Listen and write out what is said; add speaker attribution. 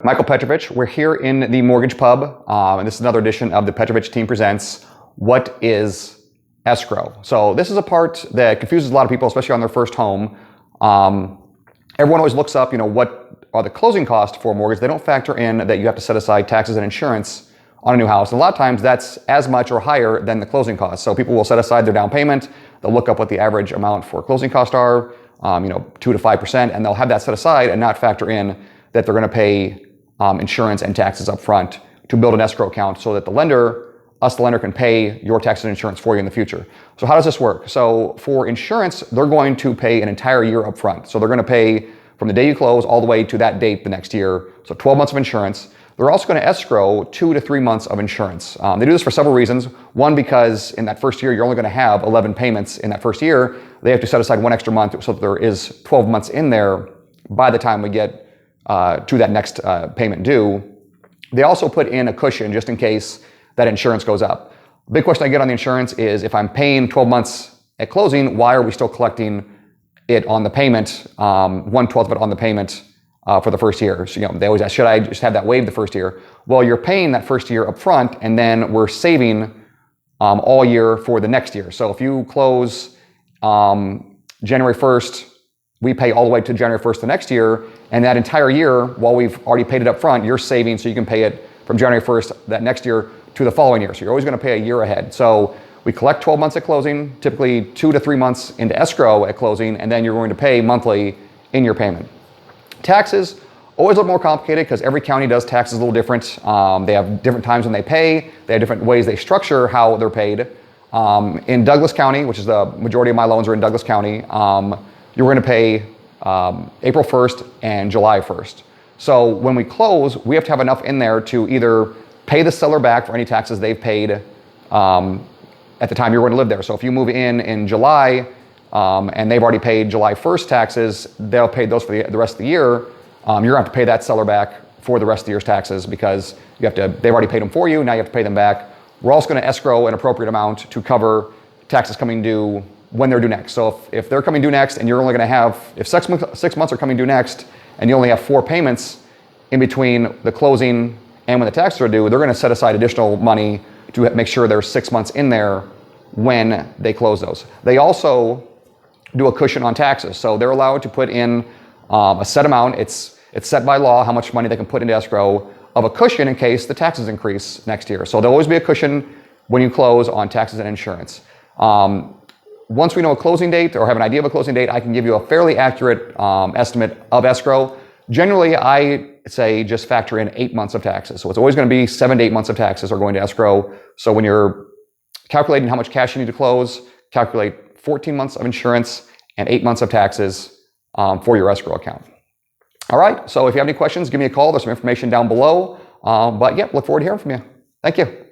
Speaker 1: Michael Petrovich. We're here in the Mortgage Pub, and this is another edition of the Petrovich Team Presents What is Escrow? So this is a part that confuses a lot of people, especially on their first home. Everyone always looks up, what are the closing costs for a mortgage. They don't factor in that you have to set aside taxes and insurance on a new house. And a lot of times that's as much or higher than the closing costs. So people will set aside their down payment. They'll look up what the average amount for closing costs are, 2 to 5%, and they'll have that set aside and not factor in that they're going to pay insurance and taxes up front to build an escrow account so that the lender can pay your taxes and insurance for you in the future. So how does this work? So for insurance, they're going to pay an entire year up front. So they're going to pay from the day you close all the way to that date the next year. So 12 months of insurance. They're also going to escrow 2 to 3 months of insurance. They do this for several reasons. One, because in that first year, you're only going to have 11 payments in that first year. They have to set aside one extra month so that there is 12 months in there by the time we get to that next payment due. They also put in a cushion just in case that insurance goes up. The big question I get on the insurance is, if I'm paying 12 months at closing, why are we still collecting it on the payment, 1/12 of it on the payment for the first year? So, they always ask, should I just have that waived the first year? Well, you're paying that first year up front, and then we're saving all year for the next year. So if you close January 1st, we pay all the way to January 1st the next year, and that entire year, while we've already paid it up front, you're saving so you can pay it from January 1st that next year to the following year. So you're always going to pay a year ahead. So we collect 12 months at closing, typically 2 to 3 months into escrow at closing, and then you're going to pay monthly in your payment. Taxes, always a little more complicated because every county does taxes a little different. They have different times when they pay. They have different ways they structure how they're paid. In Douglas County, which is the majority of my loans are in Douglas County, you're going to pay April 1st and July 1st. So when we close, we have to have enough in there to either pay the seller back for any taxes they've paid at the time you're going to live there. So if you move in July and they've already paid July 1st taxes, they'll pay those for the rest of the year. You're going to have to pay that seller back for the rest of the year's taxes because they've already paid them for you. Now you have to pay them back. We're also going to escrow an appropriate amount to cover taxes coming due when they're due next. So if they're coming due next and you're only going to have, if 6 months are coming due next and you only have 4 payments in between the closing and when the taxes are due, they're going to set aside additional money to make sure there's 6 months in there when they close those. They also do a cushion on taxes. So they're allowed to put in a set amount. It's set by law how much money they can put into escrow of a cushion in case the taxes increase next year. So there'll always be a cushion when you close on taxes and insurance. Once we know a closing date or have an idea of a closing date, I can give you a fairly accurate estimate of escrow. Generally, I say just factor in 8 months of taxes. So it's always going to be 7 to 8 months of taxes are going to escrow. So when you're calculating how much cash you need to close, calculate 14 months of insurance and 8 months of taxes for your escrow account. All right, so if you have any questions, give me a call. There's some information down below. But yeah, look forward to hearing from you. Thank you.